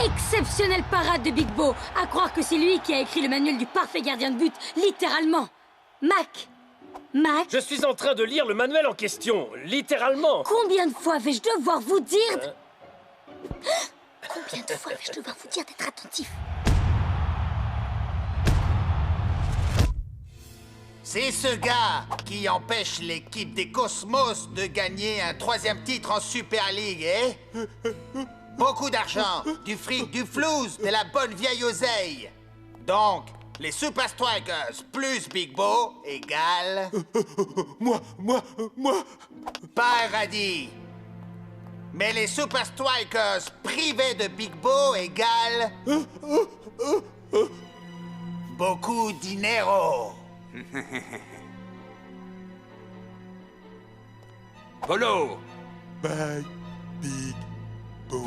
Exceptionnelle parade de Big Bo. À croire que c'est lui qui a écrit le manuel du parfait gardien de but, littéralement. Mac. Je suis en train de lire le manuel en question, littéralement. Combien de fois vais-je devoir vous dire Combien de fois vais-je devoir vous dire d'être attentif? C'est ce gars qui empêche l'équipe des Cosmos de gagner un 3e titre en Super League, eh? Beaucoup d'argent, du fric, du flouze, de la bonne vieille oseille. Donc, les Super Strikers plus Big Bo égale... Moi... Pas un radis. Mais les Super Strikers privés de Big Bo égale... beaucoup dinero. Polo! Bye, Big Bo.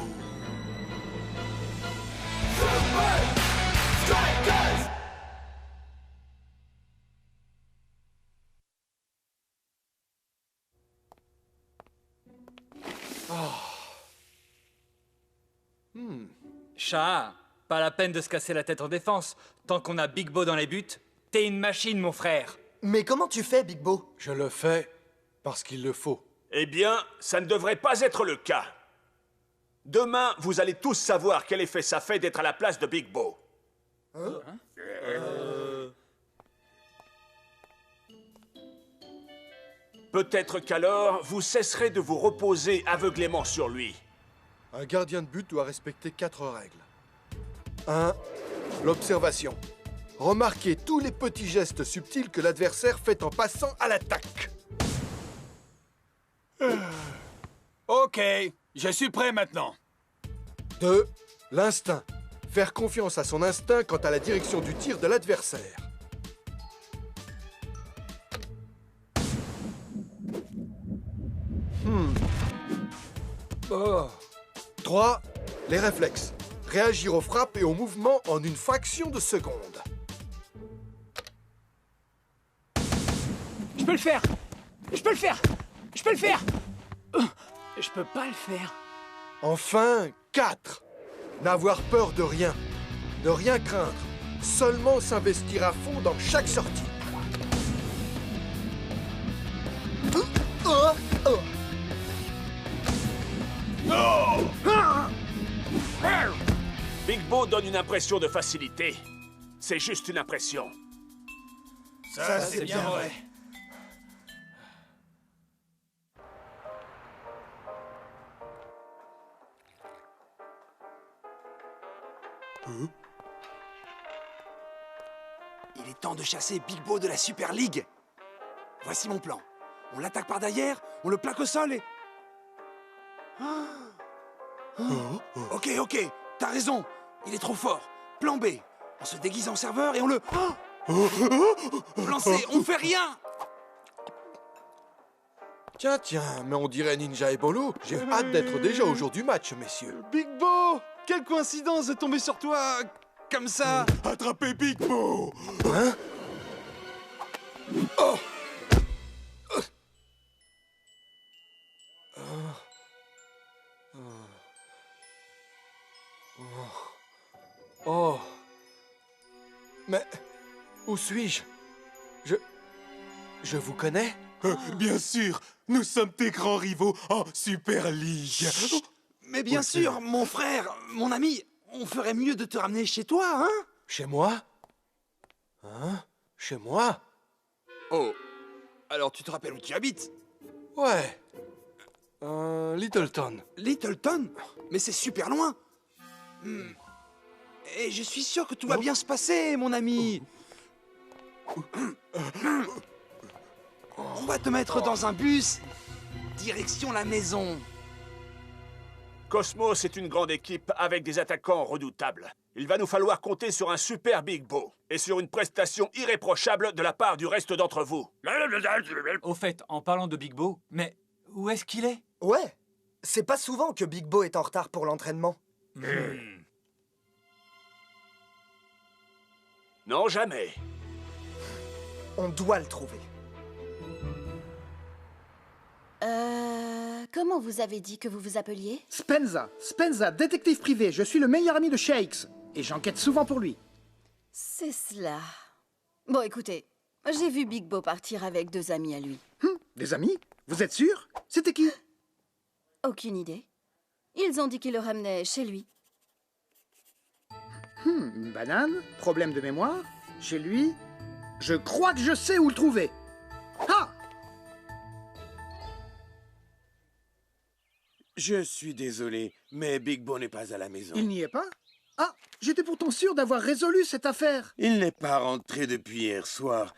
Chat, pas la peine de se casser la tête en défense. Tant qu'on a Big Bo dans les buts, t'es une machine, mon frère. Mais comment tu fais, Big Bo? Je le fais parce qu'il le faut. Eh bien, ça ne devrait pas être le cas. Demain, vous allez tous savoir quel effet ça fait d'être à la place de Big Bo. Peut-être qu'alors, vous cesserez de vous reposer aveuglément sur lui. Un gardien de but doit respecter 4 règles. 1. L'observation. Remarquez tous les petits gestes subtils que l'adversaire fait en passant à l'attaque. Ok, je suis prêt maintenant. 2. L'instinct. Faire confiance à son instinct quant à la direction du tir de l'adversaire. Oh. 3. Les réflexes. Réagir aux frappes et aux mouvements en une fraction de seconde. Je peux le faire. Je peux le faire. Je peux le faire. Je peux pas le faire. Enfin, 4. N'avoir peur de rien. Ne rien craindre. Seulement s'investir à fond dans chaque sortie. Big Bo donne une impression de facilité. C'est juste une impression. Ça, c'est bien vrai. Il est temps de chasser Big Bo de la Super League. Voici mon plan. On l'attaque par derrière, on le plaque au sol et... Ok, t'as raison. Il est trop fort. Plan B. On se déguise en serveur et on le... Plan C, on fait rien. Tiens, mais on dirait Ninja et Bolo. J'ai hâte d'être déjà au jour du match, messieurs. Big Bo, quelle coïncidence de tomber sur toi comme ça. Attrapez Big Bo! Hein? Oh! Oh! Mais où suis-je? Je vous connais? Bien sûr, nous sommes tes grands rivaux en Super League. Mais bien sûr, mon frère, mon ami, on ferait mieux de te ramener chez toi, hein? Chez moi? Hein? Chez moi? Oh, alors tu te rappelles où tu habites? Ouais. Littleton. Littleton? Mais c'est super loin. Et je suis sûr que tout va bien se passer, mon ami. On va te mettre dans un bus, direction la maison. Cosmos est une grande équipe avec des attaquants redoutables. Il va nous falloir compter sur un super Big Bo et sur une prestation irréprochable de la part du reste d'entre vous. Au fait, en parlant de Big Bo, mais où est-ce qu'il est? Ouais, c'est pas souvent que Big Bo est en retard pour l'entraînement. Non, jamais. On doit le trouver. Comment vous avez dit que vous vous appeliez? Spenza, détective privé. Je suis le meilleur ami de Shakes. Et j'enquête souvent pour lui. C'est cela. Bon, écoutez, j'ai vu Big Bo partir avec 2 amis à lui. Des amis? Vous êtes sûr? C'était qui? Aucune idée. Ils ont dit qu'il le ramenait chez lui. Une banane? Problème de mémoire? Chez lui? Je crois que je sais où le trouver. Ah! Je suis désolé, mais Big Bo n'est pas à la maison. Il n'y est pas? Ah, j'étais pourtant sûr d'avoir résolu cette affaire. Il n'est pas rentré depuis hier soir.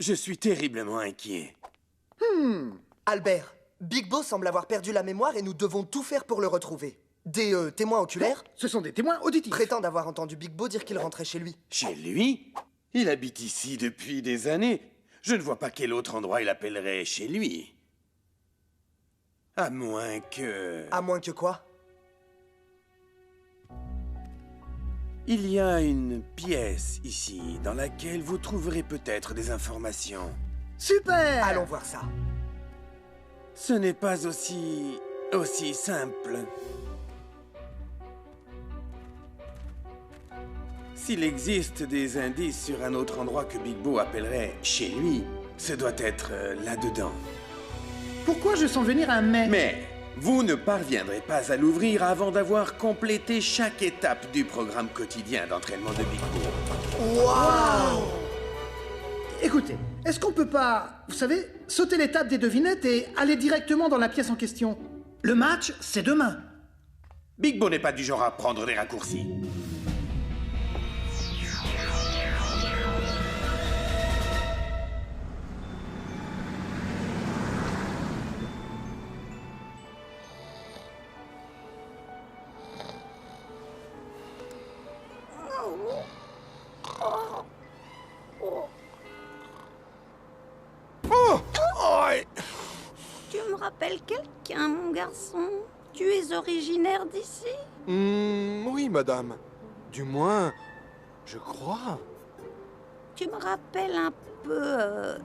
Je suis terriblement inquiet. Albert, Big Bo semble avoir perdu la mémoire et nous devons tout faire pour le retrouver. Des témoins oculaires Ce sont des témoins auditifs. prétendent avoir entendu Big Bo dire qu'il rentrait chez lui. Chez lui? Il habite ici depuis des années. Je ne vois pas quel autre endroit il appellerait chez lui. À moins que... À moins que quoi? Il y a une pièce ici dans laquelle vous trouverez peut-être des informations. Super! Allons voir ça. Ce n'est pas aussi simple. S'il existe des indices sur un autre endroit que Big Bo appellerait chez lui, ce doit être là-dedans. Pourquoi je sens venir un mais? Mais vous ne parviendrez pas à l'ouvrir avant d'avoir complété chaque étape du programme quotidien d'entraînement de Big Bo. Waouh! Écoutez, est-ce qu'on peut pas, vous savez, sauter l'étape des devinettes et aller directement dans la pièce en question? Le match, c'est demain. Big Bo n'est pas du genre à prendre des raccourcis. Tu me rappelles quelqu'un, mon garçon? Tu es originaire d'ici? Oui, madame. Du moins, je crois. Tu me rappelles un peu...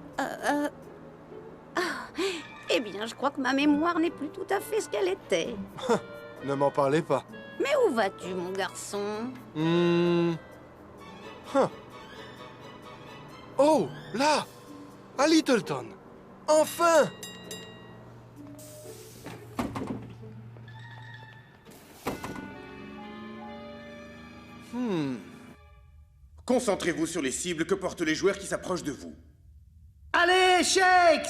Eh bien, je crois que ma mémoire n'est plus tout à fait ce qu'elle était. Ne m'en parlez pas. Mais où vas-tu, mon garçon? Oh, là! À Littleton. Enfin! Concentrez-vous sur les cibles que portent les joueurs qui s'approchent de vous. Allez, Shakes!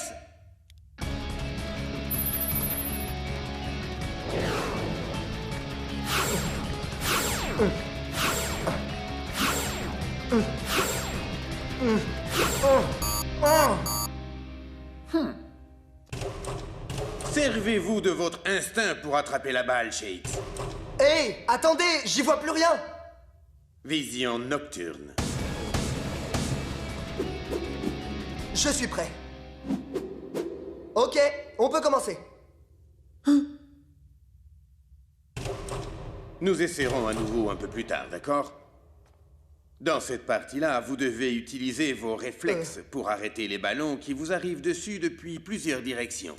Servez-vous de votre instinct pour attraper la balle, Shakes. Hé, attendez, j'y vois plus rien. Vision nocturne. Je suis prêt. Ok, on peut commencer. Nous essaierons à nouveau un peu plus tard, d'accord? Dans cette partie-là, vous devez utiliser vos réflexes pour arrêter les ballons qui vous arrivent dessus depuis plusieurs directions.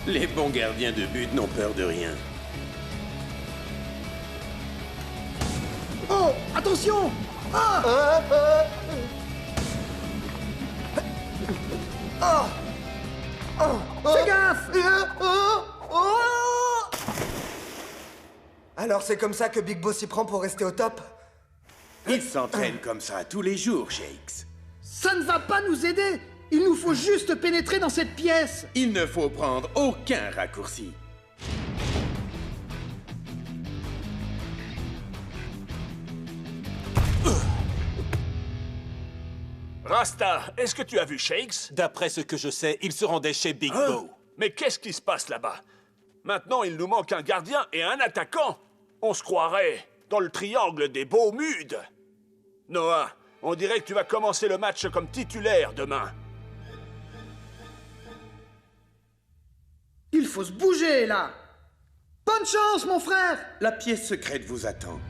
Les bons gardiens de but n'ont peur de rien. Oh, attention! Fais gaffe! Alors c'est comme ça que Big Bo s'y prend pour rester au top? Il s'entraîne comme ça tous les jours, Shakes. Ça ne va pas nous aider! Il nous faut juste pénétrer dans cette pièce! Il ne faut prendre aucun raccourci. Rasta, est-ce que tu as vu Shakes? D'après ce que je sais, il se rendait chez Big Bo. Mais qu'est-ce qui se passe là-bas? Maintenant, il nous manque un gardien et un attaquant. On se croirait dans le triangle des Beaumudes. Noah, on dirait que tu vas commencer le match comme titulaire demain. Il faut se bouger, là! Bonne chance, mon frère! La pièce secrète vous attend.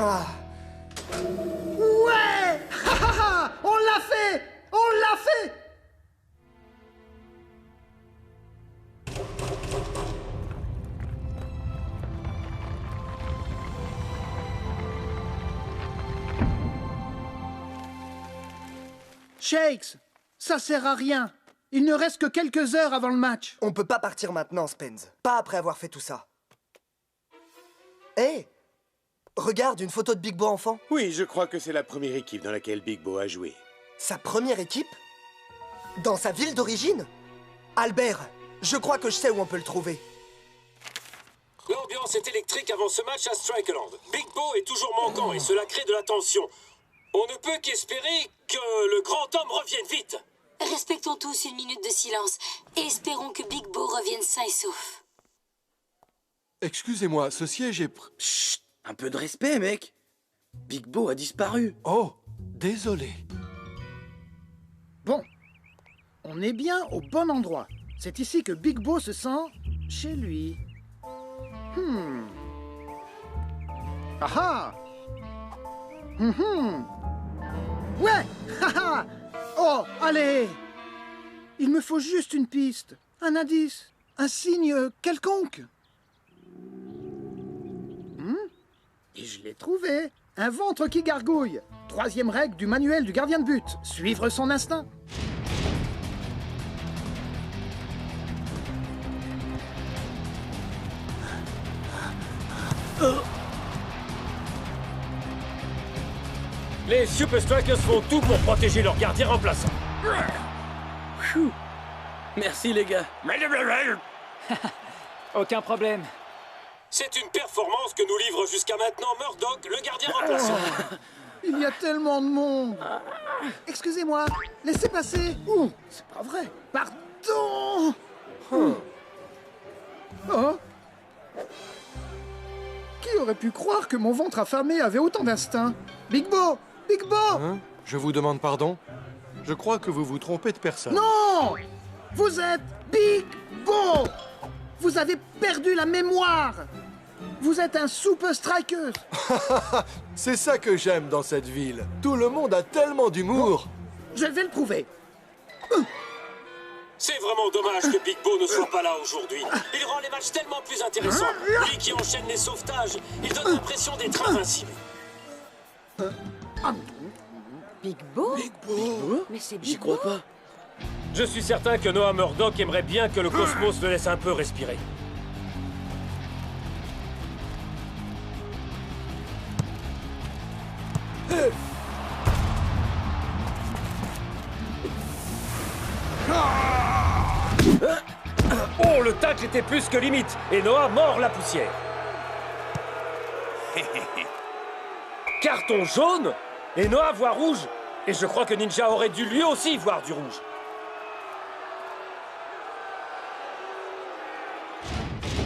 Ouais! On l'a fait! On l'a fait! Shakes, ça sert à rien. Il ne reste que quelques heures avant le match. On peut pas partir maintenant, Spence. Pas après avoir fait tout ça. Hé! Regarde, une photo de Big Bo enfant. Oui, je crois que c'est la première équipe dans laquelle Big Bo a joué. Sa première équipe? Dans sa ville d'origine? Albert, je crois que je sais où on peut le trouver. L'ambiance est électrique avant ce match à Strikerland. Big Bo est toujours manquant et cela crée de la tension. On ne peut qu'espérer que le grand homme revienne vite. Respectons tous une minute de silence et espérons que Big Bo revienne sain et sauf. Excusez-moi, ce siège est... Chut, un peu de respect, mec. Big Bo a disparu. Oh, désolé. Bon, on est bien au bon endroit. C'est ici que Big Bo se sent chez lui. Ah ah. Ouais. Haha. Oh, allez. Il me faut juste une piste, un indice, un signe quelconque. Et je l'ai trouvé. Un ventre qui gargouille. 3e règle du manuel du gardien de but. Suivre son instinct. Les Super Strikers font tout pour protéger leur gardien remplaçant. Phew. Merci, les gars. Aucun problème. C'est une performance que nous livre jusqu'à maintenant Murdoch, le gardien remplaçant. Il y a tellement de monde. Excusez-moi, laissez passer. Ouh, c'est pas vrai. Pardon. Oh. Qui aurait pu croire que mon ventre affamé avait autant d'instinct? Big Bo! Big Bo! Hein? Je vous demande pardon? Je crois que vous vous trompez de personne. Non! Vous êtes Big Bo! Vous avez perdu la mémoire! Vous êtes un super striker! C'est ça que j'aime dans cette ville. Tout le monde a tellement d'humour. Je vais le prouver. C'est vraiment dommage que Big Bo ne soit pas là aujourd'hui. Il rend les matchs tellement plus intéressants. Lui qui enchaîne les sauvetages, il donne l'impression d'être invincible. Big Bo? Big Bo? Mais c'est Big J'y crois pas. Je suis certain que Noah Murdoch aimerait bien que le cosmos le laisse un peu respirer. Oh, le tacle était plus que limite, et Noah mord la poussière. Carton jaune, et Noah voit rouge. Et je crois que Ninja aurait dû lui aussi voir du rouge.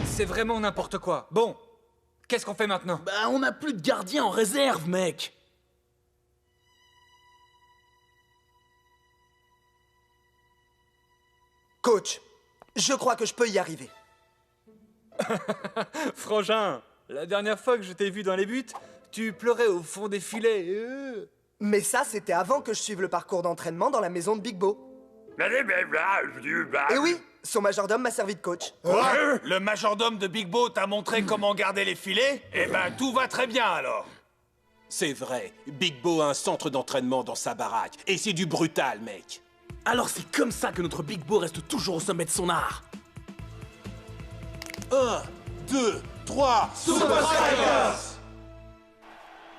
C'est vraiment n'importe quoi. Bon, qu'est-ce qu'on fait maintenant? Bah, on n'a plus de gardien en réserve, mec. Coach, je crois que je peux y arriver. Frangin, la dernière fois que je t'ai vu dans les buts, tu pleurais au fond des filets. Mais ça, c'était avant que je suive le parcours d'entraînement dans la maison de Big Bo. Et oui, son majordome m'a servi de coach. Quoi? Le majordome de Big Bo t'a montré comment garder les filets? Eh ben, tout va très bien alors. C'est vrai, Big Bo a un centre d'entraînement dans sa baraque. Et c'est du brutal, mec. Alors c'est comme ça que notre Big Bo reste toujours au sommet de son art. 1, 2, 3, Super Strikers!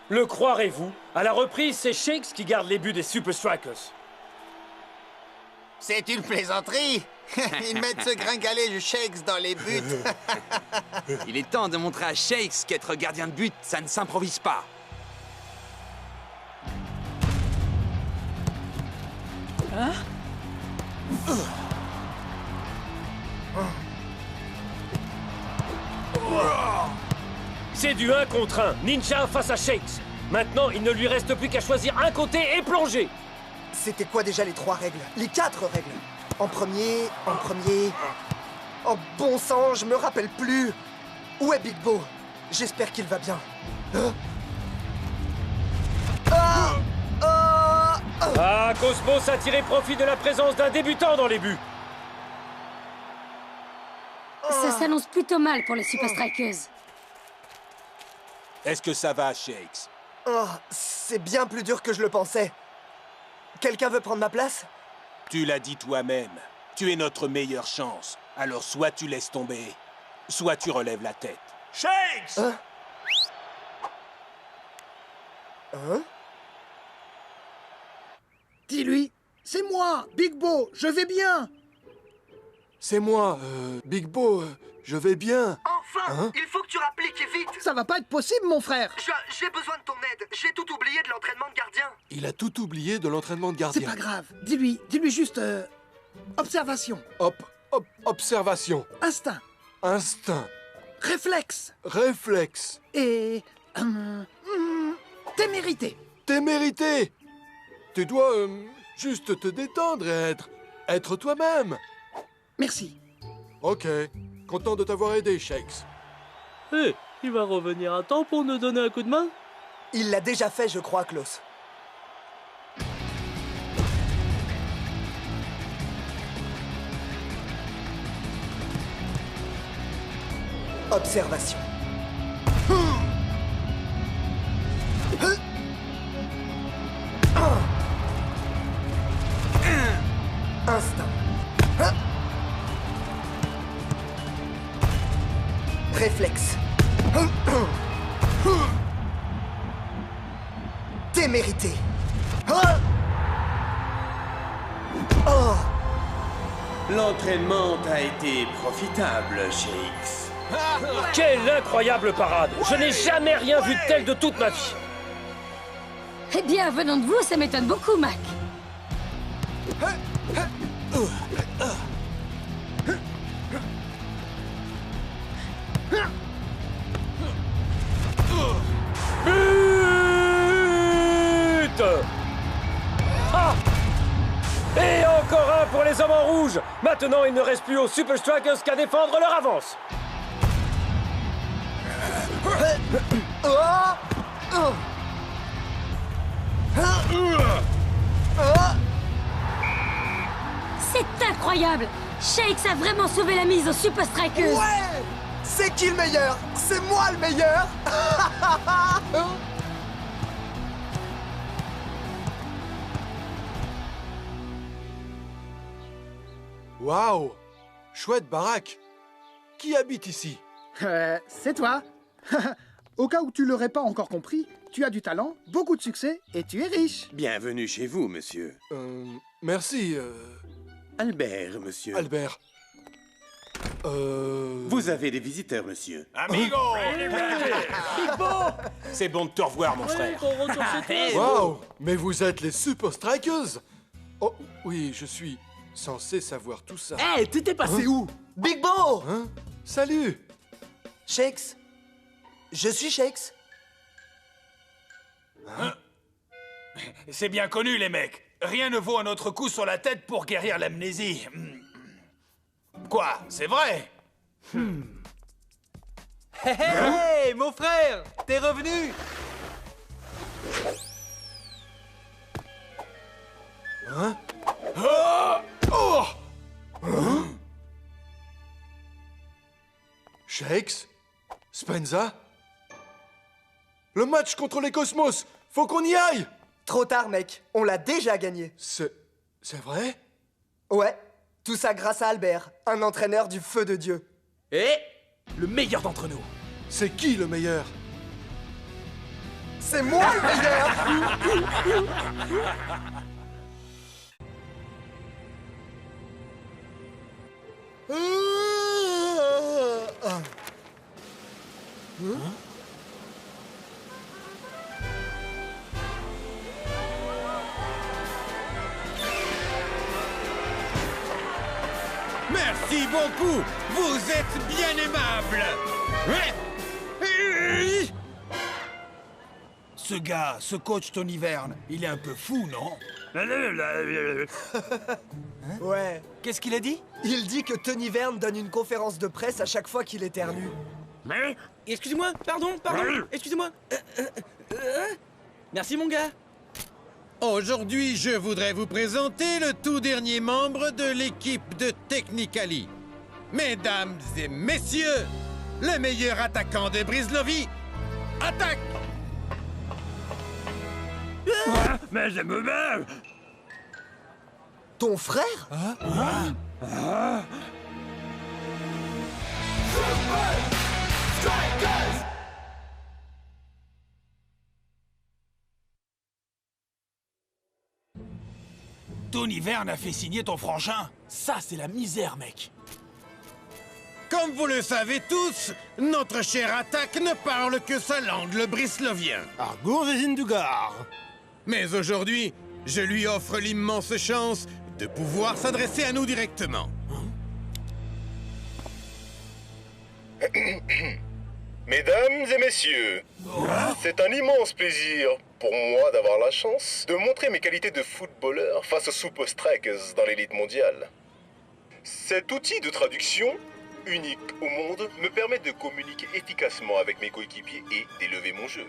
Le croirez-vous? À la reprise, c'est Shakes qui garde les buts des Super Strikers. C'est une plaisanterie. Ils mettent ce gringalet du Shakes dans les buts. Il est temps de montrer à Shakes qu'être gardien de but, ça ne s'improvise pas. Hein? C'est du 1 contre 1. Ninja face à Shakes. Maintenant, il ne lui reste plus qu'à choisir un côté et plonger. C'était quoi déjà les 3 règles? Les 4 règles? En premier... Oh bon sang, je me rappelle plus. Où est Big Bo? J'espère qu'il va bien. Hein? Ah, Cosmos a tiré profit de la présence d'un débutant dans les buts. Ça s'annonce plutôt mal pour les Super Strikers. Est-ce que ça va, Shakes? Oh, c'est bien plus dur que je le pensais. Quelqu'un veut prendre ma place? Tu l'as dit toi-même. Tu es notre meilleure chance. Alors soit tu laisses tomber, soit tu relèves la tête. Shakes! Hein? Dis-lui, c'est moi, Big Bo, je vais bien. C'est moi, Big Bo, je vais bien. Enfin, Hein? il faut que tu rappliques vite. Ça va pas être possible, mon frère. J'ai besoin de ton aide. J'ai tout oublié de l'entraînement de gardien. Il a tout oublié de l'entraînement de C'est gardien. pas grave. Dis-lui juste observation, Observation. instinct, Instinct. réflexe Réflexe. et témérité. Témérité. Tu dois juste te détendre et être toi-même. Merci. Ok. Content de t'avoir aidé, Shakes. Hé, il va revenir à temps pour nous donner un coup de main? Il l'a déjà fait, je crois, Klaus. Observation. Instinct. Réflexe. Témérité. Oh. L'entraînement a été profitable, Shakes. Quelle incroyable parade! Je n'ai jamais rien vu de tel de toute ma vie. Eh bien, venant de vous, ça m'étonne beaucoup, Mac. But! Ah! Et encore un pour les hommes en rouge! Maintenant, il ne reste plus aux Super Strikers qu'à défendre leur avance. C'est incroyable! Shakes a vraiment sauvé la mise aux Super Strikers! Ouais! C'est qui le meilleur? C'est moi le meilleur! Waouh! Chouette baraque. Qui habite ici? C'est toi. Au cas où tu l'aurais pas encore compris, tu as du talent, beaucoup de succès et tu es riche. Bienvenue chez vous, monsieur. Merci, Albert, monsieur. Albert. Vous avez des visiteurs, monsieur. Amigo! Big Bo! C'est bon de te revoir, mon frère. Qu'on retourne chez toi. Waouh! Mais vous êtes les Super Strikers! Oh, oui, je suis censé savoir tout ça. Hé, t'étais passé où? Big Bo! Hein? Salut! Shakes? Je suis Shakes. C'est bien connu, les mecs. Rien ne vaut un autre coup sur la tête pour guérir l'amnésie. Quoi? C'est vrai? Hé, mon frère! T'es revenu! Hein? Oh! Oh! Hein? Shakes? Spenza? Le match contre les Cosmos! Faut qu'on y aille! Trop tard, mec. On l'a déjà gagné. C'est vrai? Ouais. Tout ça grâce à Albert, un entraîneur du feu de Dieu. Et le meilleur d'entre nous. C'est qui le meilleur? C'est moi le meilleur! Merci beaucoup. Vous êtes bien aimable. Ce gars, ce coach Tony Verne, il est un peu fou, non? Ouais. Qu'est-ce qu'il a dit? Il dit que Tony Verne donne une conférence de presse à chaque fois qu'il éternue. Excusez-moi, pardon, excusez-moi. Merci mon gars. Aujourd'hui, je voudrais vous présenter le tout dernier membre de l'équipe de Technicali. Mesdames et messieurs, le meilleur attaquant de Brislovie, attaque! Mais je me meurs. Ton frère? Tony Verne a fait signer ton frangin? Ça, c'est la misère, mec. Comme vous le savez tous, notre cher attaque ne parle que sa langue, le brislovien. Argour du Gard. Mais aujourd'hui, je lui offre l'immense chance de pouvoir s'adresser à nous directement. Mesdames et messieurs, c'est un immense plaisir pour moi d'avoir la chance de montrer mes qualités de footballeur face aux Super Strikers dans l'élite mondiale. Cet outil de traduction, unique au monde, me permet de communiquer efficacement avec mes coéquipiers et d'élever mon jeu.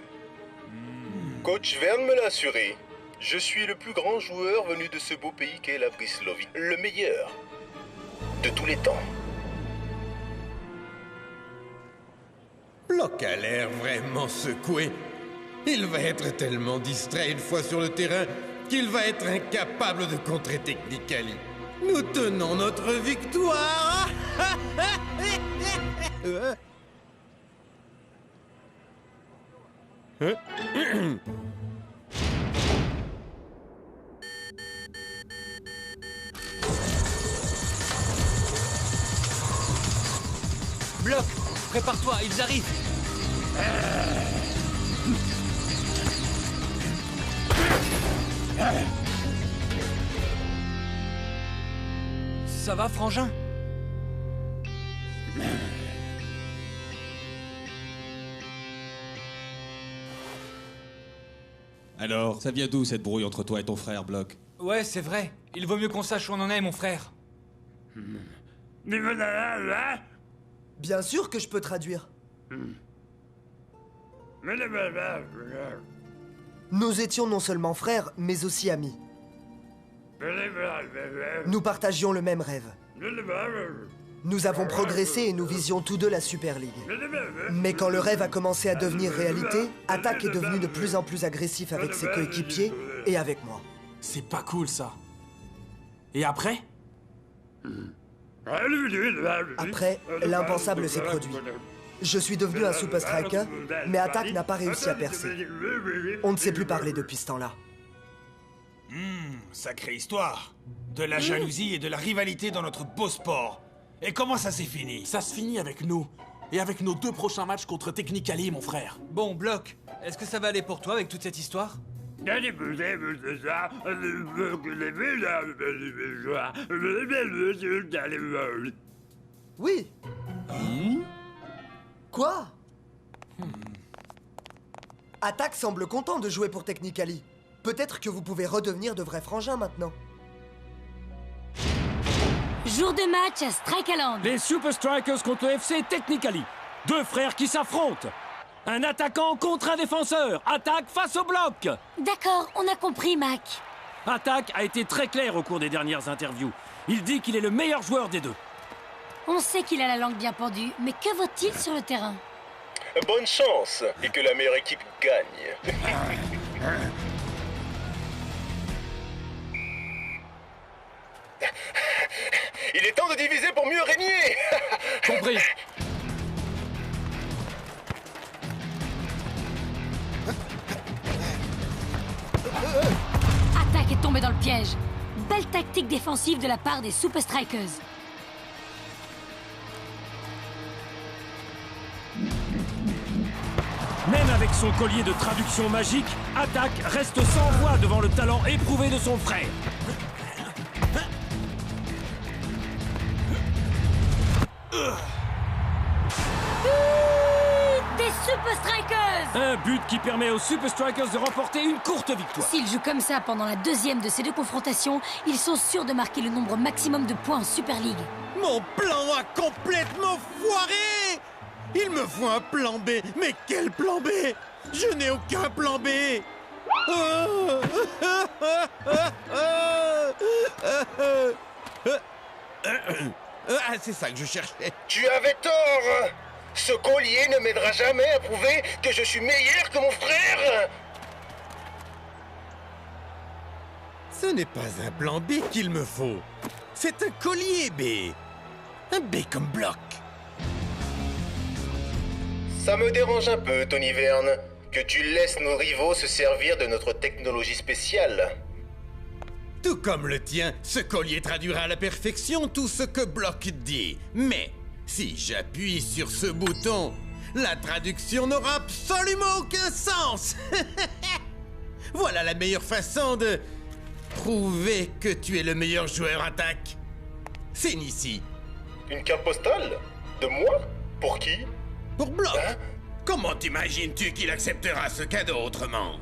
Coach Verne me l'a assuré, je suis le plus grand joueur venu de ce beau pays qu'est la Brislovie, le meilleur de tous les temps. Block a l'air vraiment secoué. Il va être tellement distrait une fois sur le terrain qu'il va être incapable de contrer Technicali. Nous tenons notre victoire. Bloc, prépare-toi, ils arrivent. Ça va, frangin? Alors, ça vient d'où cette brouille entre toi et ton frère, Bloc? Ouais, c'est vrai. Il vaut mieux qu'on sache où on en est, mon frère. Bien sûr que je peux traduire. Nous étions non seulement frères, mais aussi amis. Nous partagions le même rêve. Nous avons progressé et nous visions tous deux la Super League. Mais quand le rêve a commencé à devenir réalité, Attack est devenu de plus en plus agressif avec ses coéquipiers et avec moi. C'est pas cool, ça. Et après? Après, l'impensable s'est produit. Je suis devenu un Super Striker, mais Attack n'a pas réussi à percer. On ne s'est plus parlé depuis ce temps-là. Sacrée histoire. De la jalousie et de la rivalité dans notre beau sport. Et comment ça s'est fini? Ça se finit avec nous. Et avec nos 2 prochains matchs contre Technicali, mon frère. Bon, Bloc, est-ce que ça va aller pour toi avec toute cette histoire? Oui. Quoi? Attack semble content de jouer pour Technicali. Peut-être que vous pouvez redevenir de vrais frangins maintenant. Jour de match à Strikeland. Les Super Strikers contre le FC Technicali. 2 frères qui s'affrontent. Un attaquant contre un défenseur. Attaque face au bloc. D'accord, on a compris, Mac. Attaque a été très clair au cours des dernières interviews. Il dit qu'il est le meilleur joueur des 2. On sait qu'il a la langue bien pendue, mais que vaut-il sur le terrain? Bonne chance et que la meilleure équipe gagne. Il est temps de diviser pour mieux régner. Compris. Attack est tombé dans le piège. Belle tactique défensive de la part des Super Strikers. Même avec son collier de traduction magique, Attack reste sans voix devant le talent éprouvé de son frère. Des Super Strikers! Un but qui permet aux Super Strikers de remporter une courte victoire. S'ils jouent comme ça pendant la deuxième de ces deux confrontations, ils sont sûrs de marquer le nombre maximum de points en Super League. Mon plan a complètement foiré! Il me faut un plan B. Mais quel plan B? Je n'ai aucun plan B. Ah, c'est ça que je cherchais. Tu avais tort. Ce collier ne m'aidera jamais à prouver que je suis meilleur que mon frère. Ce n'est pas un plan B qu'il me faut. C'est un collier B. Un B comme bloc. Ça me dérange un peu, Tony Verne, que tu laisses nos rivaux se servir de notre technologie spéciale. Tout comme le tien, ce collier traduira à la perfection tout ce que Block dit. Mais si j'appuie sur ce bouton, la traduction n'aura absolument aucun sens. Voilà la meilleure façon de prouver que tu es le meilleur joueur Attack. Signe ici. Une carte postale? De moi? Pour qui? Pour Block. Hein? Comment t'imagines-tu qu'il acceptera ce cadeau autrement?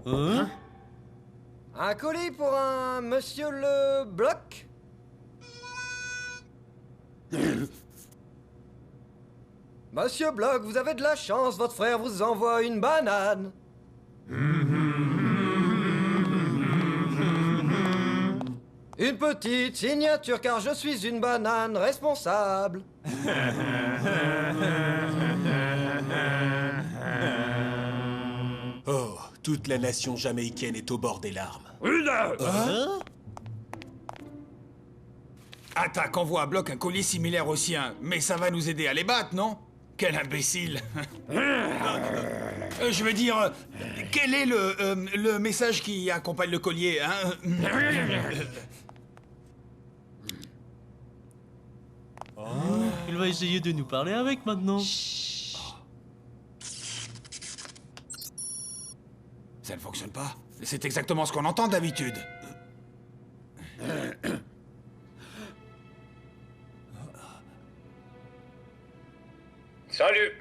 Hein? Un colis pour un monsieur le Bloc? Monsieur Bloc, vous avez de la chance, votre frère vous envoie une banane. Une petite signature car je suis une banane responsable. Oh, toute la nation jamaïcaine est au bord des larmes. Hein? Attack envoie à Block un collier similaire au sien, mais ça va nous aider à les battre, non? Quel imbécile. Je veux dire, quel est le message qui accompagne le collier, hein? Il va essayer de nous parler avec maintenant. Ça ne fonctionne pas. C'est exactement ce qu'on entend d'habitude. Salut.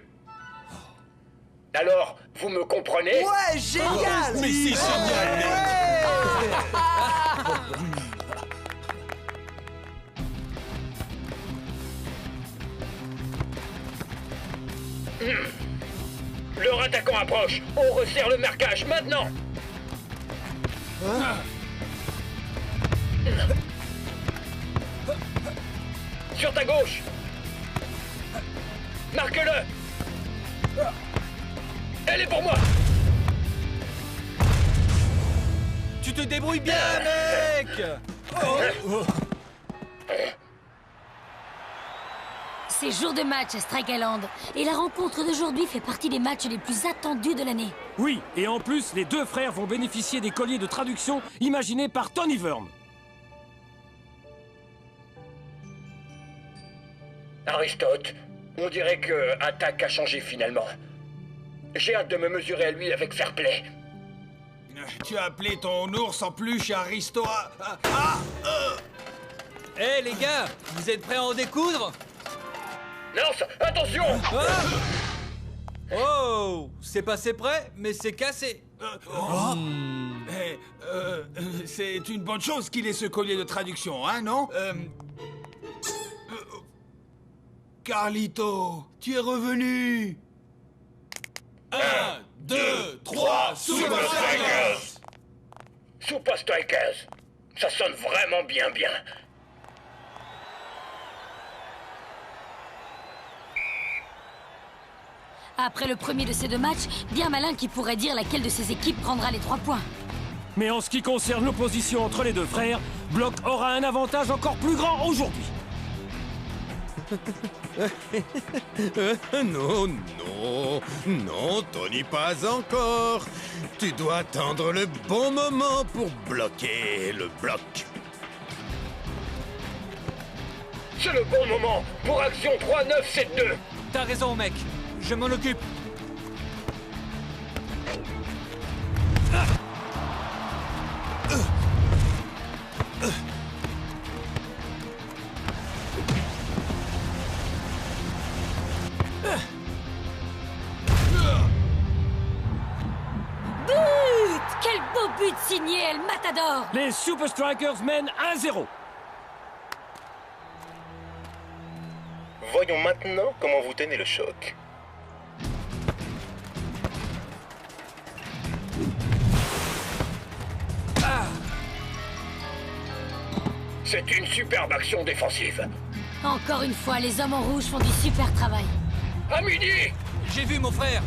Alors, vous me comprenez? Ouais, génial! Mais c'est génial, mec! Leur attaquant approche. On resserre le marquage maintenant. Sur ta gauche. Marque-le. Elle est pour moi. Tu te débrouilles bien, mec. C'est jour de match à Strike Island. Et la rencontre d'aujourd'hui fait partie des matchs les plus attendus de l'année. Oui, et en plus, les deux frères vont bénéficier des colliers de traduction imaginés par Tony Verne. Aristote, on dirait que Attack a changé finalement. J'ai hâte de me mesurer à lui avec fair play. Tu as appelé ton ours en peluche Aristo. Hé les gars, vous êtes prêts à en découdre? Nurse, attention! Oh, c'est passé près, mais c'est cassé. C'est une bonne chose qu'il ait ce collier de traduction, hein, non? Carlito, tu es revenu! 1, 2, 3, Super Strikers! Super Strikers! Ça sonne vraiment bien. Après le premier de ces deux matchs, bien malin qui pourrait dire laquelle de ces équipes prendra les 3 points. Mais en ce qui concerne l'opposition entre les deux frères, Block aura un avantage encore plus grand aujourd'hui. Non, non, non, Tony, pas encore. Tu dois attendre le bon moment pour bloquer le bloc. C'est le bon moment pour action 3972. T'as raison, mec. Je m'en occupe. But! Quel beau but signé El Matador! Les Super Strikers mènent 1-0. Voyons maintenant comment vous tenez le choc. C'est une superbe action défensive. Encore une fois, les hommes en rouge font du super travail. À midi! J'ai vu, mon frère.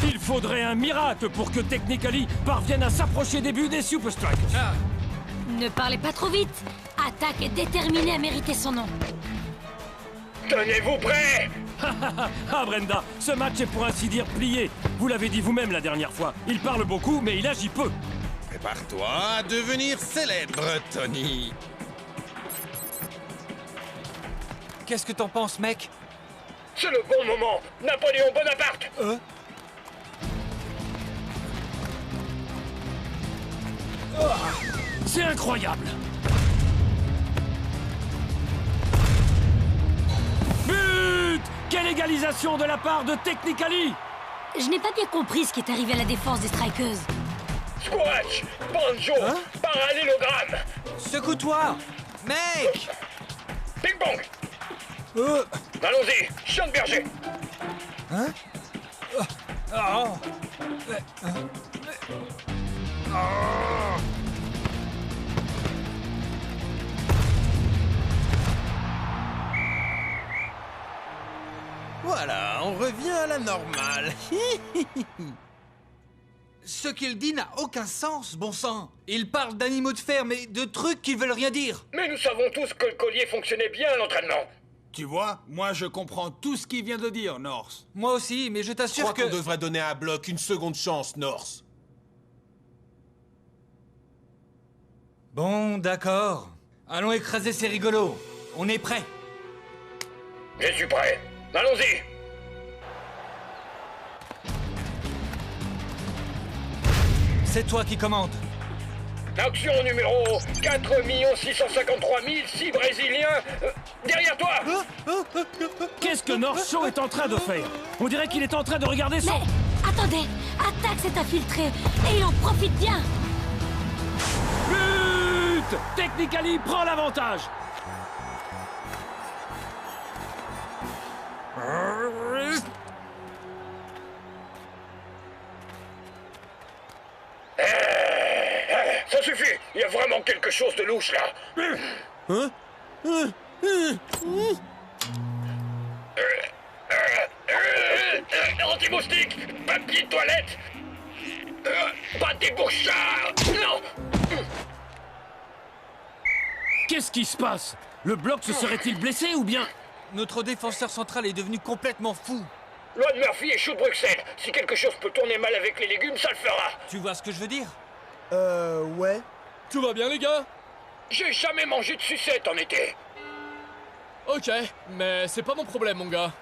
Il faudrait un miracle pour que Technically parvienne à s'approcher des buts des Super Strikers. Ne parlez pas trop vite. Attaque est déterminée à mériter son nom. Tenez-vous prêts! Ah Brenda, ce match est pour ainsi dire plié. Vous l'avez dit vous-même la dernière fois. Il parle beaucoup, mais il agit peu. Prépare-toi à devenir célèbre, Tony. Qu'est-ce que t'en penses, mec? C'est le bon moment! Napoléon Bonaparte! C'est incroyable. But! Quelle égalisation de la part de Technically! Je n'ai pas bien compris ce qui est arrivé à la défense des Strikers. Squash! Banjo! Parallélogramme! Secoue-toi! Mec! Ping-pong! Allons-y! Chant de berger! Hein? Oh. Voilà, on revient à la normale. Ce qu'il dit n'a aucun sens, bon sang. Il parle d'animaux de ferme et de trucs qui veulent rien dire. Mais nous savons tous que le collier fonctionnait bien à l'entraînement. Tu vois, moi je comprends tout ce qu'il vient de dire, Norse. Moi aussi, mais je Je t'assure crois que... qu'on devrait donner à Block une seconde chance, Norse. Bon, d'accord. Allons écraser ces rigolos. On est prêts. Je suis prêt. Allons-y! C'est toi qui commandes. Action numéro 4 653 006 Brésiliens. Derrière toi! Qu'est-ce que North Show est en train de faire? On dirait qu'il est en train de regarder son... Mais attendez, Attaque s'est infiltré et il en profite bien. But! Technically prend l'avantage. Ça suffit! Il y a vraiment quelque chose de louche là! Hein? Anti-moustique! Papier de toilette! Pas des bouchards! Non! Qu'est-ce qui se passe? Le bloc se serait-il blessé ou bien... Notre défenseur central est devenu complètement fou. Loi de Murphy et chou de Bruxelles. Si quelque chose peut tourner mal avec les légumes, ça le fera. Tu vois ce que je veux dire? Ouais. Tout va bien, les gars? J'ai jamais mangé de sucette en été. Ok, mais c'est pas mon problème, mon gars.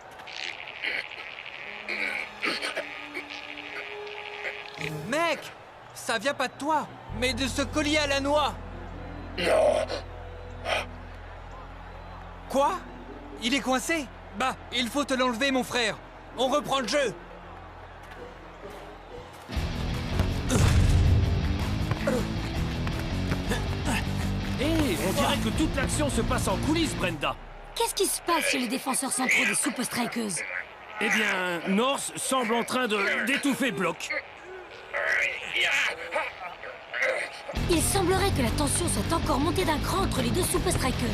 Mec, ça vient pas de toi, mais de ce collier à la noix. Non. Quoi? Il est coincé? Bah, il faut te l'enlever, mon frère. On reprend le jeu. On dirait que toute l'action se passe en coulisses, Brenda. Qu'est-ce qui se passe chez les défenseurs centraux des Super Strikers? Eh bien, North semble en train d'étouffer Block. Il semblerait que la tension soit encore montée d'un cran entre les deux Super Strikers.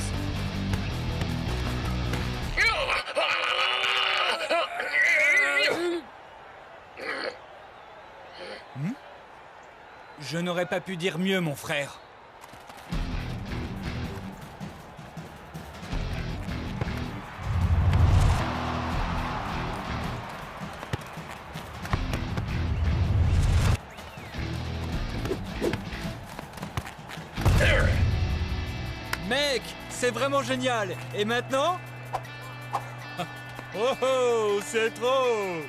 Je n'aurais pas pu dire mieux, mon frère. c'est vraiment génial. Et maintenant? Oh oh, c'est trop.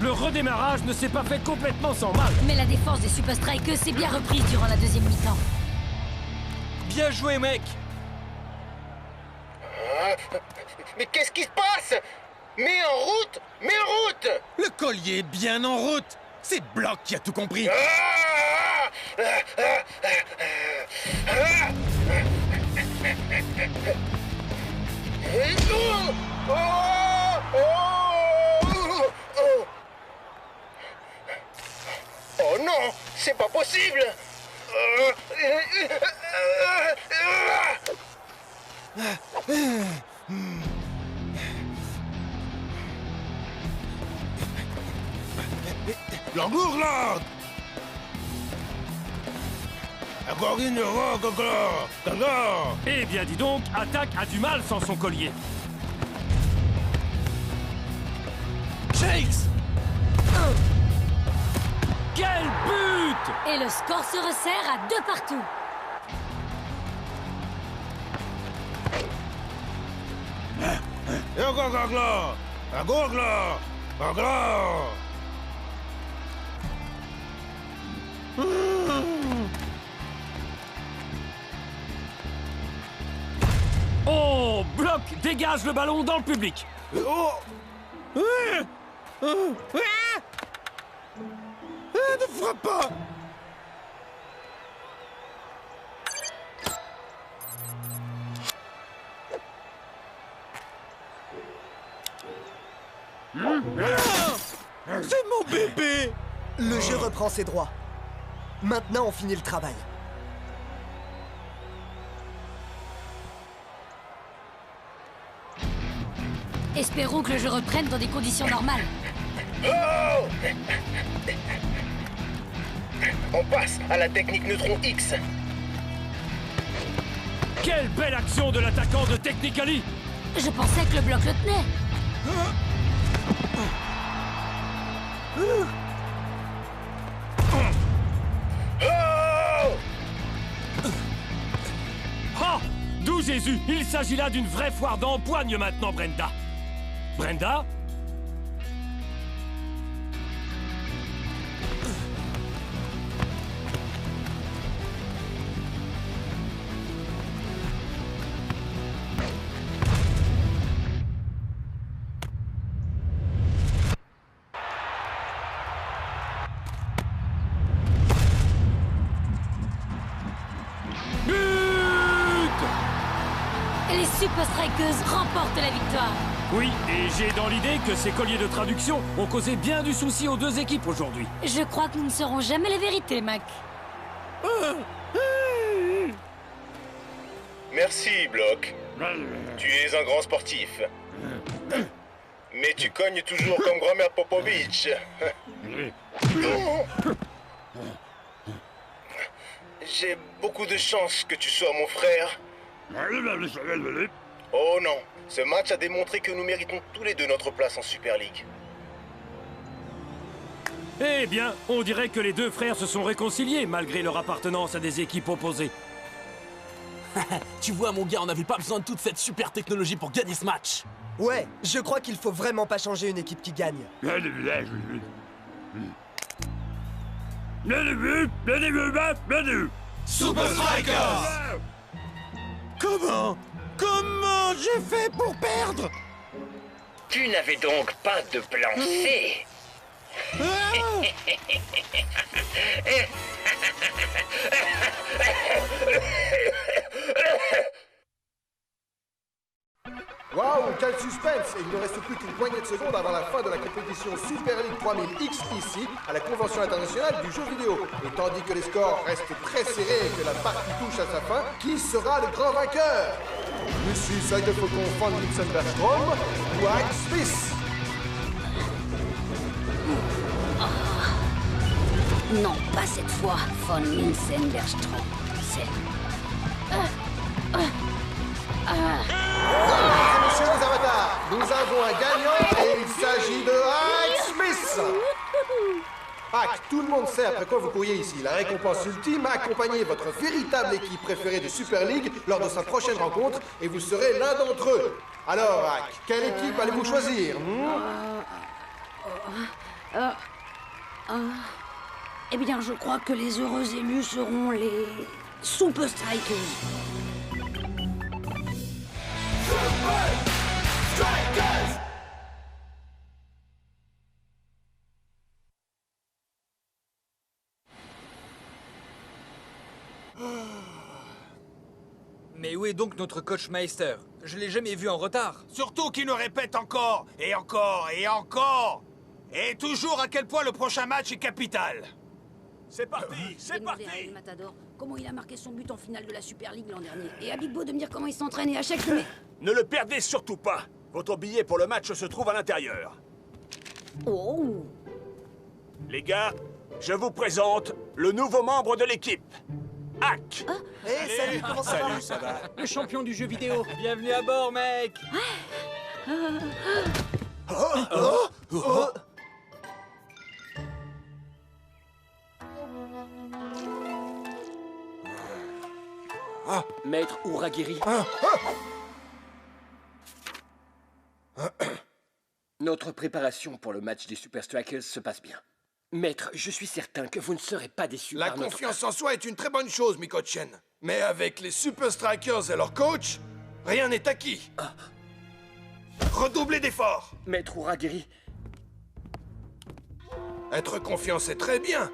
Le redémarrage ne s'est pas fait complètement sans mal. Mais la défense des Super Strikers s'est bien reprise durant la deuxième mi-temps. Bien joué, mec. Mais qu'est-ce qui se passe? Mets en route! Mets en route! Le collier est bien en route. C'est Block qui a tout compris. Oh non, c'est pas possible. L'engourlade! Eh bien, dis donc, Attaque a du mal sans son collier. Shakes! Quel but! Et le score se resserre à 2 partout. Oh, Block dégage le ballon dans le public. Oh! Ne frappe pas! C'est mon bébé! Le jeu reprend ses droits. Maintenant, on finit le travail. Espérons que le jeu reprenne dans des conditions normales. Oh! On passe à la technique neutron X. Quelle belle action de l'attaquant de Technically! Je pensais que le bloc le tenait. Ah! D'où Jésus! Il s'agit là d'une vraie foire d'empoigne maintenant, Brenda. Brenda? Et les Super Strikers remportent la victoire. Oui, et j'ai dans l'idée que ces colliers de traduction ont causé bien du souci aux deux équipes aujourd'hui. Je crois que nous ne saurons jamais la vérité, Mac. Merci, Block. Tu es un grand sportif. Mais tu cognes toujours comme grand-mère Popovich. J'ai beaucoup de chance que tu sois mon frère. Oh non, ce match a démontré que nous méritons tous les deux notre place en Super League. Eh bien, on dirait que les deux frères se sont réconciliés malgré leur appartenance à des équipes opposées. Tu vois, mon gars, on n'avait pas besoin de toute cette super technologie pour gagner ce match. Ouais, je crois qu'il faut vraiment pas changer une équipe qui gagne. Super Strikers! Comment j'ai fait pour perdre? Tu n'avais donc pas de plan C. Waouh, quel suspense! Et il ne reste plus qu'une poignée de secondes avant la fin de la compétition Super League 3000X ici, à la Convention internationale du jeu vidéo. Et tandis que les scores restent très serrés et que la partie touche à sa fin, qui sera le grand vainqueur? Lucy Seidefaucon von Linsenbergstrom ou Ike Smith? Non, pas cette fois, von Linsenbergstrom. C'est... Mesdames et messieurs les avatars, nous avons un gagnant et il s'agit de Ike Smith. Hack, tout le monde sait après quoi vous courriez ici. La récompense ultime, accompagnez votre véritable équipe préférée de Super League lors de sa prochaine rencontre et vous serez l'un d'entre eux. Alors, Hack, quelle équipe allez-vous choisir Eh bien, je crois que les heureux élus seront les Super Strikers. Mais où est donc notre coach Meister? Je l'ai jamais vu en retard. Surtout qu'il nous répète encore, et encore, et encore. Et toujours à quel point le prochain match est capital. C'est parti, c'est parti. Matador, comment il a marqué son but en finale de la Super League l'an dernier. Et à Big Bo de me dire comment il s'entraîne et à chaque semaine... Ne le perdez surtout pas. Votre billet pour le match se trouve à l'intérieur. Oh. Les gars, je vous présente le nouveau membre de l'équipe. Hack. Hey, salut, comment ça va? Salut, ça va? Le champion du jeu vidéo. Bienvenue à bord, mec. Maître Uragiri. Notre préparation pour le match des Super Strikers se passe bien. Maître, je suis certain que vous ne serez pas déçu La par notre... confiance en soi est une très bonne chose, Miko-chen. Mais avec les Super Strikers et leur coach, rien n'est acquis. Redoublez d'efforts. Maître Uragiri. Être confiant, c'est très bien.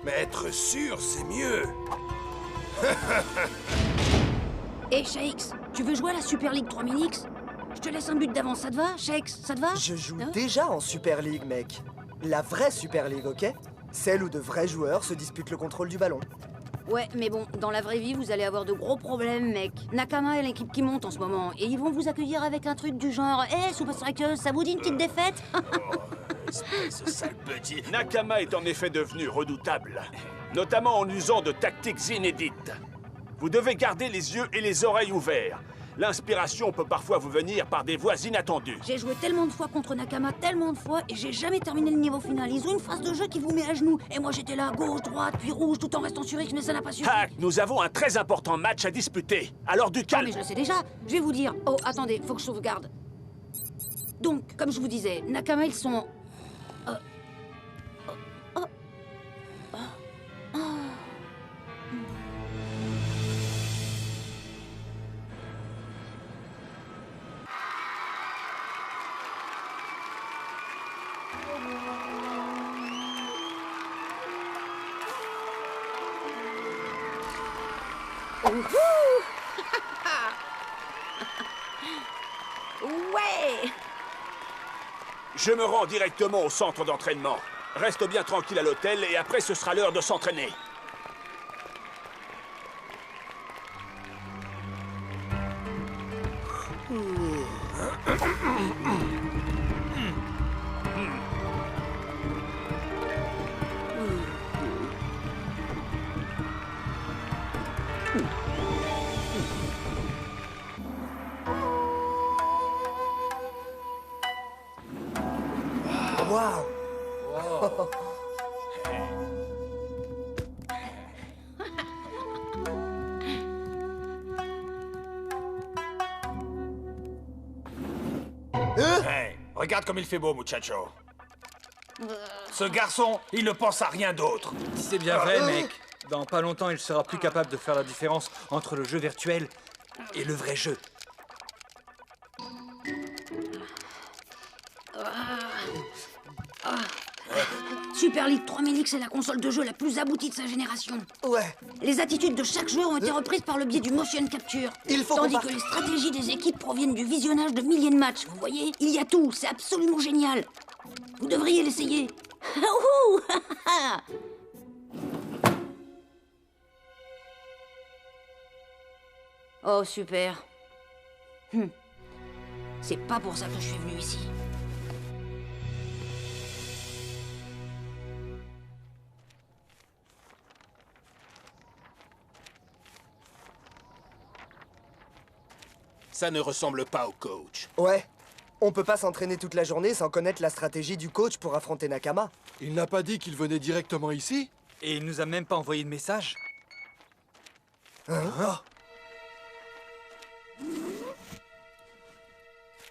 Mais être sûr, c'est mieux. Hé, Shakes, tu veux jouer à la Super League 3000X? Je te laisse un but d'avance, ça te va, Shakes? Ça te va? Je joue déjà en Super League, mec. La vraie Super League, ok? Celle où de vrais joueurs se disputent le contrôle du ballon. Ouais, mais bon, dans la vraie vie, vous allez avoir de gros problèmes, mec. Nakama est l'équipe qui monte en ce moment, et ils vont vous accueillir avec un truc du genre « Hé, Super Strikers, ça vous dit une petite défaite ?» Espèce de sale petit. Nakama est en effet devenu redoutable, notamment en usant de tactiques inédites. Vous devez garder les yeux et les oreilles ouverts. L'inspiration peut parfois vous venir par des voies inattendues. J'ai joué tellement de fois contre Nakama, tellement de fois, et j'ai jamais terminé le niveau final. Ils ont une phase de jeu qui vous met à genoux. Et moi j'étais là, gauche, droite, puis rouge, tout en restant sur X, mais ça n'a pas suffi. Hack, nous avons un très important match à disputer. Alors du calme. Ah, mais je le sais déjà. Je vais vous dire. Oh, attendez, faut que je sauvegarde. Donc, comme je vous disais, Nakama, ils sont... Ouais! Je me rends directement au centre d'entraînement. Reste bien tranquille à l'hôtel et après ce sera l'heure de s'entraîner. Waouh! Hey, regarde comme il fait beau, muchacho. Ce garçon, il ne pense à rien d'autre. C'est bien vrai, mec. Dans pas longtemps, il sera plus capable de faire la différence entre le jeu virtuel et le vrai jeu. Super League 3000X est la console de jeu la plus aboutie de sa génération. Ouais. Les attitudes de chaque joueur ont été reprises par le biais du motion capture. Tandis que les stratégies des équipes proviennent du visionnage de milliers de matchs. Vous voyez, il y a tout. C'est absolument génial. Vous devriez l'essayer. Oh, super. C'est pas pour ça que je suis venu ici. Ça ne ressemble pas au coach. Ouais. On peut pas s'entraîner toute la journée sans connaître la stratégie du coach pour affronter Nakama. Il n'a pas dit qu'il venait directement ici? Et il nous a même pas envoyé de message.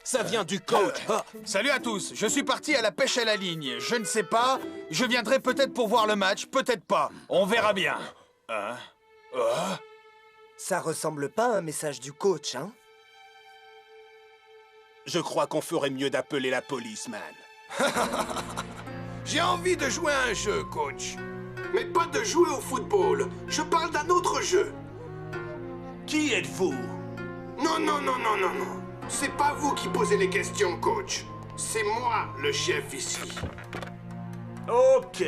Ça vient du coach. Salut à tous, je suis parti à la pêche à la ligne. Je ne sais pas, je viendrai peut-être pour voir le match, peut-être pas. On verra bien. Ça ressemble pas à un message du coach, hein? Je crois qu'on ferait mieux d'appeler la police, man. J'ai envie de jouer à un jeu, coach. Mais pas de jouer au football. Je parle d'un autre jeu. Qui êtes-vous? Non. C'est pas vous qui posez les questions, coach. C'est moi, le chef ici. Ok.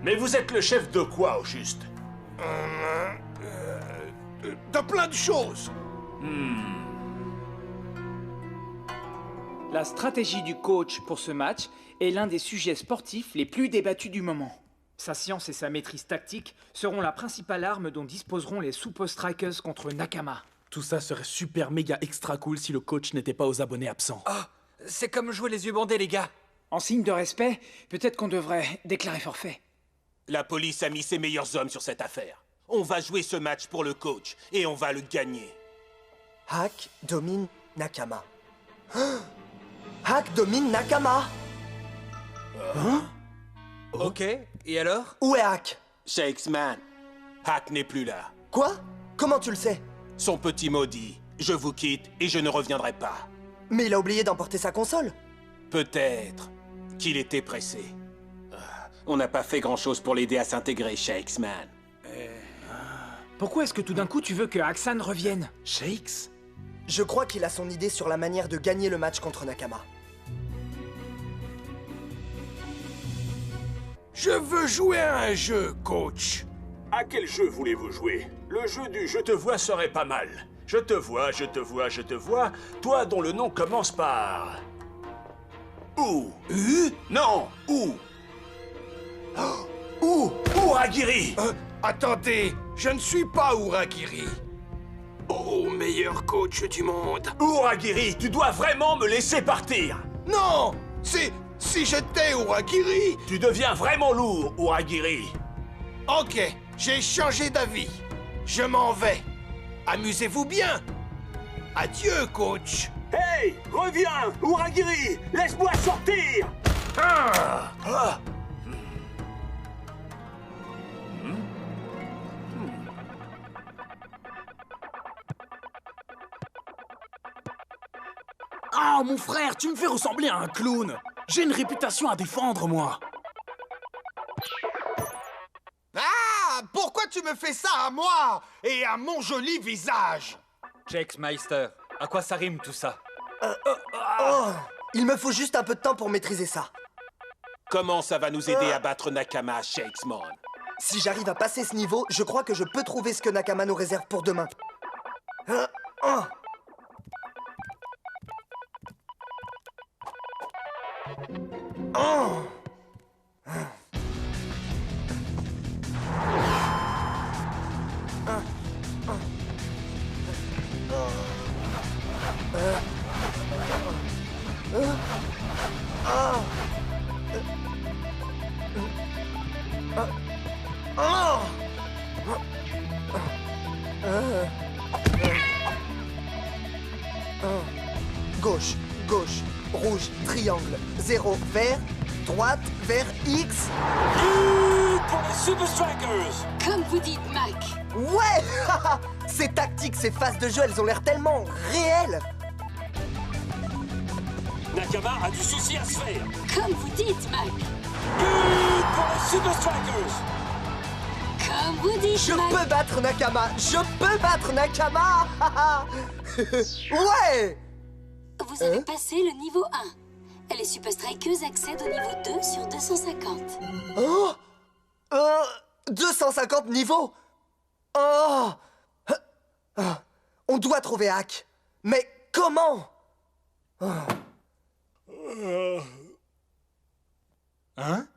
Mais vous êtes le chef de quoi, au juste? De plein de choses. La stratégie du coach pour ce match est l'un des sujets sportifs les plus débattus du moment. Sa science et sa maîtrise tactique seront la principale arme dont disposeront les Super Strikers contre Nakama. Tout ça serait super méga extra cool si le coach n'était pas aux abonnés absents. Oh, c'est comme jouer les yeux bandés, les gars. En signe de respect, peut-être qu'on devrait déclarer forfait. La police a mis ses meilleurs hommes sur cette affaire. On va jouer ce match pour le coach, et on va le gagner. Hack domine Nakama. Hack domine Nakama. Ok, et alors? Où est Hack? Shakesman, Hack n'est plus là. Quoi? Comment tu le sais? Son petit maudit. Je vous quitte et je ne reviendrai pas. Mais il a oublié d'emporter sa console. Peut-être qu'il était pressé. On n'a pas fait grand-chose pour l'aider à s'intégrer, Shakesman. Pourquoi est-ce que tout d'un coup tu veux que Haxan revienne? Shakes? Je crois qu'il a son idée sur la manière de gagner le match contre Nakama. Je veux jouer à un jeu, coach. À quel jeu voulez-vous jouer? Le jeu du je te vois serait pas mal. Je te vois, je te vois, je te vois. Toi dont le nom commence par... Où? Non, où? Où? Uragiri! Attendez, je ne suis pas Uragiri. Oh, meilleur coach du monde. Uragiri, tu dois vraiment me laisser partir! Non! Si j'étais Uragiri... Tu deviens vraiment lourd, Uragiri. Ok, j'ai changé d'avis. Je m'en vais. Amusez-vous bien. Adieu, coach. Hey, reviens, Uragiri! Laisse-moi sortir! Ah, mon frère, tu me fais ressembler à un clown. J'ai une réputation à défendre, moi. Ah! Pourquoi tu me fais ça à moi? Et à mon joli visage? Shakesmeister, à quoi ça rime tout ça? Il me faut juste un peu de temps pour maîtriser ça. Comment ça va nous aider à battre Nakama, Shakesman? Si j'arrive à passer ce niveau, je crois que je peux trouver ce que Nakama nous réserve pour demain. Gauche, gauche, rouge, triangle, 0, vert, droite, vert, X. Pour les Super Strikers! Comme vous dites, Mac. Ouais. Ces tactiques, ces phases de jeu, elles ont l'air tellement réelles. Nakama a du souci à se faire. Comme vous dites, Mac. Pour les Super Strikers! Comme vous dites, Je Mac. peux battre Nakama. Je peux battre Nakama. Ouais. Vous avez passé le niveau 1. Les Super Strikers accèdent au niveau 2 sur 250. Oh 250 niveaux. Oh On doit trouver Hack. Mais comment? Hein?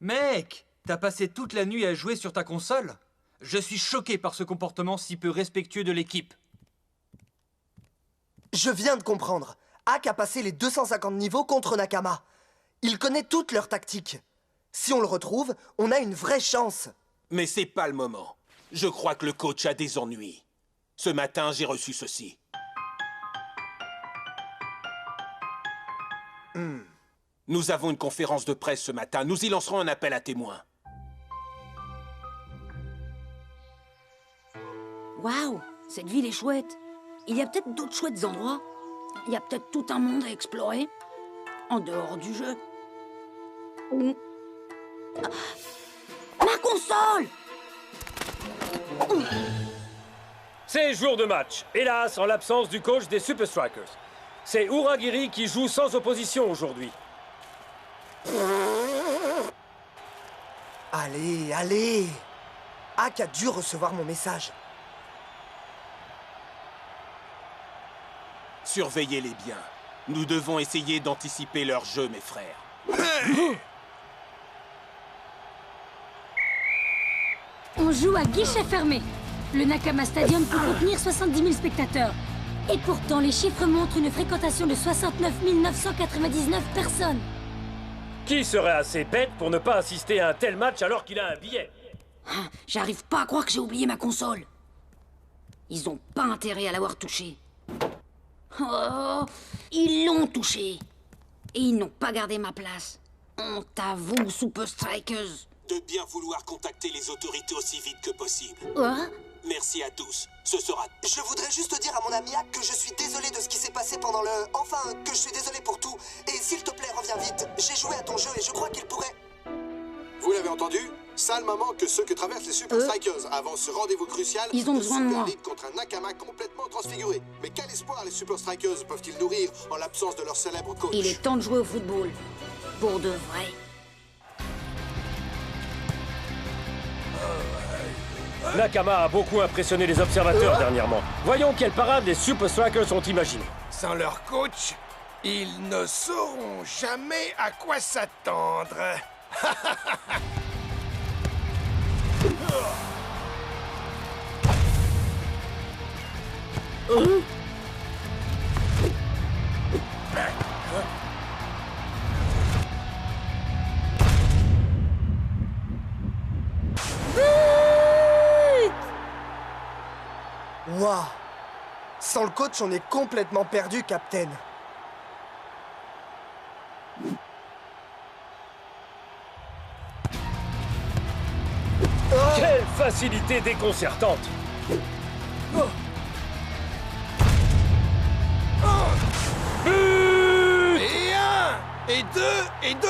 Mec, t'as passé toute la nuit à jouer sur ta console? Je suis choqué par ce comportement si peu respectueux de l'équipe. Je viens de comprendre. Hack a passé les 250 niveaux contre Nakama. Il connaît toutes leurs tactiques. Si on le retrouve, on a une vraie chance. Mais c'est pas le moment. Je crois que le coach a des ennuis. Ce matin, j'ai reçu ceci. Nous avons une conférence de presse ce matin. Nous y lancerons un appel à témoins. Waouh, cette ville est chouette. Il y a peut-être d'autres chouettes endroits. Il y a peut-être tout un monde à explorer. En dehors du jeu. Ma console! C'est jour de match. Hélas, en l'absence du coach des Super Strikers. C'est Uragiri qui joue sans opposition aujourd'hui. Allez, allez! Hack a dû recevoir mon message. Surveillez-les bien. Nous devons essayer d'anticiper leur jeu, mes frères. On joue à guichet fermé. Le Nakama Stadium peut contenir 70 000 spectateurs. Et pourtant, les chiffres montrent une fréquentation de 69 999 personnes. Qui serait assez bête pour ne pas assister à un tel match alors qu'il a un billet? J'arrive pas à croire que j'ai oublié ma console. Ils ont pas intérêt à l'avoir touchée. Oh, ils l'ont touchée. Et ils n'ont pas gardé ma place. Honte à vous, Super Strikers. De bien vouloir contacter les autorités aussi vite que possible. Merci à tous. Ce sera... Je voudrais juste dire à mon ami Hack que je suis désolé de ce qui s'est passé pendant le... Enfin, que je suis désolé pour tout. Et s'il te plaît, reviens vite. J'ai joué à ton jeu et je crois qu'il pourrait... Vous l'avez entendu? Sale moment que ceux que traversent les Super Strikers avant ce rendez-vous crucial. Ils ont besoin de moi. Contre un Nakama complètement transfiguré. Mais quel espoir les Super Strikers peuvent-ils nourrir en l'absence de leur célèbre coach? Il est temps de jouer au football. Pour de vrai. Nakama a beaucoup impressionné les observateurs dernièrement. Voyons quelle parade les Super Strikers ont imaginé. Sans leur coach, ils ne sauront jamais à quoi s'attendre. Waouh! Sans le coach, on est complètement perdu, Captain. Quelle facilité déconcertante! But! Et 1, et 2, et 2-0.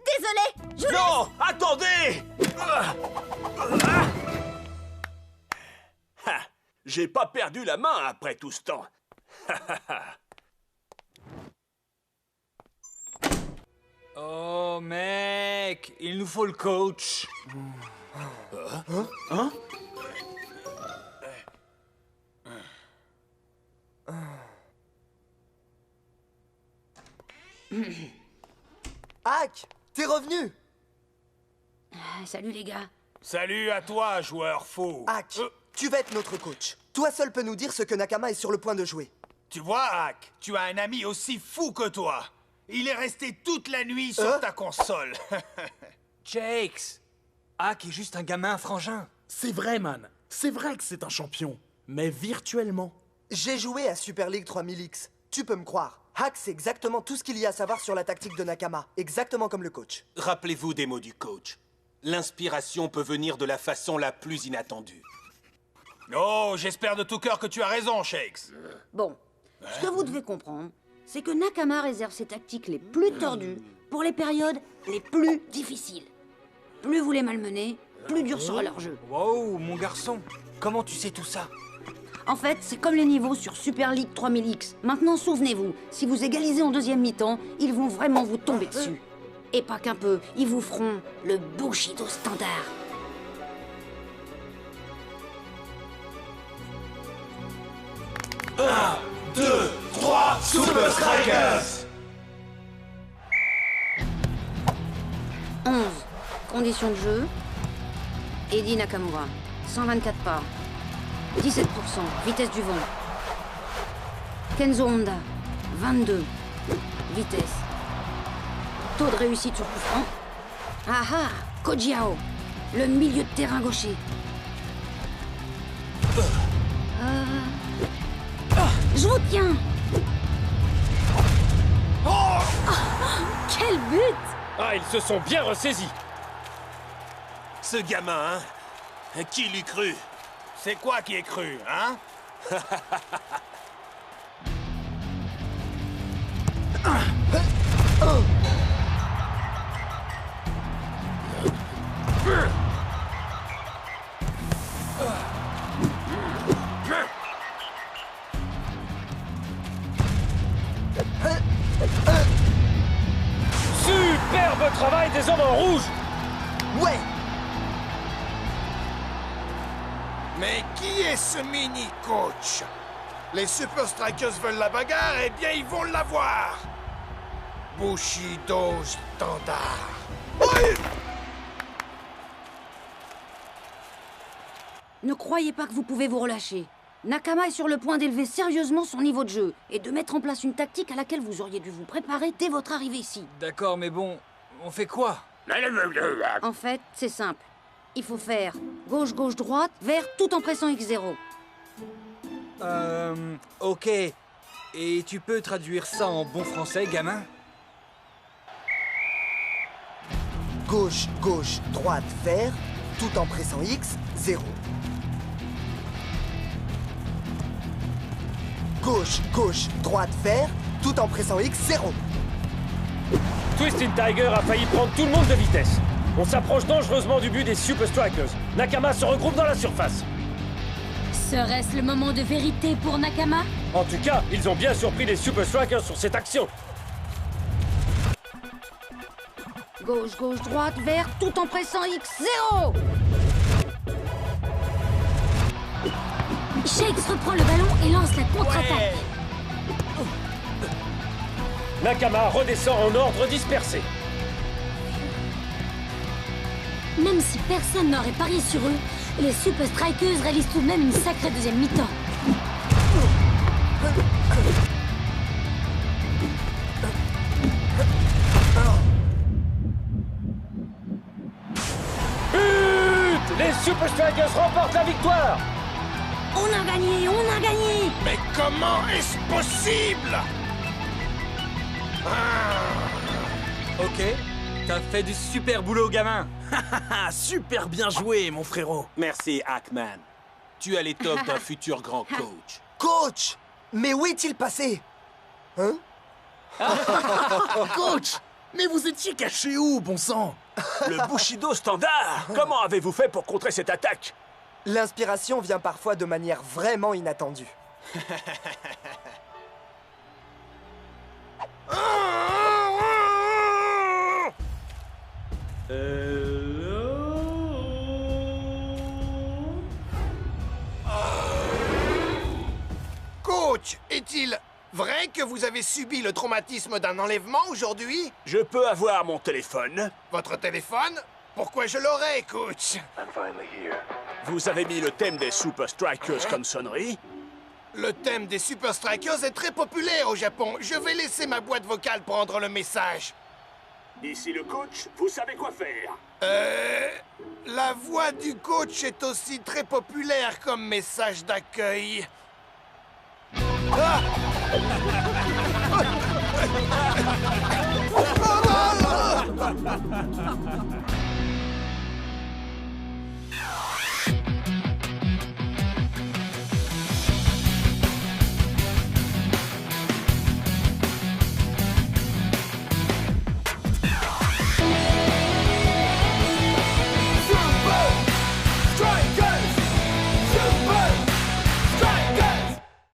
Désolé, Non! Attendez! J'ai pas perdu la main après tout ce temps. Oh, mec, il nous faut le coach. Hein? Hack, t'es revenu. Salut les gars. Salut à toi, joueur faux. Hack, tu vas être notre coach. Toi seul peux nous dire ce que Nakama est sur le point de jouer. Tu vois, Hack, tu as un ami aussi fou que toi. Il est resté toute la nuit sur ta console. Jakes, Hack est juste un gamin frangin. C'est vrai, man. C'est vrai que c'est un champion. Mais virtuellement. J'ai joué à Super League 3000X. Tu peux me croire. Hack, c'est exactement tout ce qu'il y a à savoir sur la tactique de Nakama. Exactement comme le coach. Rappelez-vous des mots du coach. L'inspiration peut venir de la façon la plus inattendue. Oh, j'espère de tout cœur que tu as raison, Shakes. Bon, ce que vous devez comprendre, c'est que Nakama réserve ses tactiques les plus tordues pour les périodes les plus difficiles. Plus vous les malmenez, plus dur sera leur jeu. Wow, mon garçon, comment tu sais tout ça? En fait, c'est comme les niveaux sur Super League 3000X. Maintenant, souvenez-vous, si vous égalisez en deuxième mi-temps, ils vont vraiment vous tomber dessus. Et pas qu'un peu, ils vous feront le Bushido standard. Un, deux, Super Strikers. 11. Conditions de jeu. Eddie Nakamura. 124 pas. 17%. Vitesse du vent. Kenzo Honda. 22. Vitesse. Taux de réussite sur coup franc. Ah ah, Kojiao. Le milieu de terrain gaucher. Je vous tiens. Quel but! Ah, ils se sont bien ressaisis. Ce gamin, hein? Qui l'eût cru? C'est quoi qui est cru, hein? Superbe travail des hommes en rouge. Ouais. Mais qui est ce mini-coach? Les Super Strikers veulent la bagarre, eh bien ils vont l'avoir. Bushido Standard. Oui. Ne croyez pas que vous pouvez vous relâcher. Nakama est sur le point d'élever sérieusement son niveau de jeu et de mettre en place une tactique à laquelle vous auriez dû vous préparer dès votre arrivée ici. D'accord, mais bon, on fait quoi? En fait, c'est simple. Il faut faire gauche, gauche, droite, vert, tout en pressant X0. Ok. Et tu peux traduire ça en bon français, gamin? Gauche, gauche, droite, vert, tout en pressant X, 0. Gauche, gauche, droite, vert, tout en pressant X, 0. Twisted Tiger a failli prendre tout le monde de vitesse. On s'approche dangereusement du but des Super Strikers. Nakama se regroupe dans la surface. Serait-ce le moment de vérité pour Nakama? En tout cas, ils ont bien surpris les Super Strikers sur cette action. Gauche, gauche, droite, vert, tout en pressant X0. Shakes reprend le ballon et lance la contre-attaque. Nakama redescend en ordre dispersé. Même si personne n'aurait parié sur eux, les Super Strikers réalisent tout de même une sacrée deuxième mi-temps. But! Les Super Strikers remportent la victoire! On a gagné, on a gagné! Mais comment est-ce possible? Ok, t'as fait du super boulot, gamin. Super bien joué, mon frérot. Merci, Hackman. Tu as l'étoffe d'un futur grand coach. Coach! Mais où est-il passé? Hein? Coach! Mais vous étiez caché où, bon sang? Le Bushido Standard! Comment avez-vous fait pour contrer cette attaque? L'inspiration vient parfois de manière vraiment inattendue. Coach, est-il vrai que vous avez subi le traumatisme d'un enlèvement aujourd'hui? Je peux avoir mon téléphone? Votre téléphone? Pourquoi je l'aurais, coach? Vous avez mis le thème des Super Strikers comme sonnerie? Le thème des Super Strikers est très populaire au Japon. Je vais laisser ma boîte vocale prendre le message. Ici le coach, vous savez quoi faire? La voix du coach est aussi très populaire comme message d'accueil. Ah!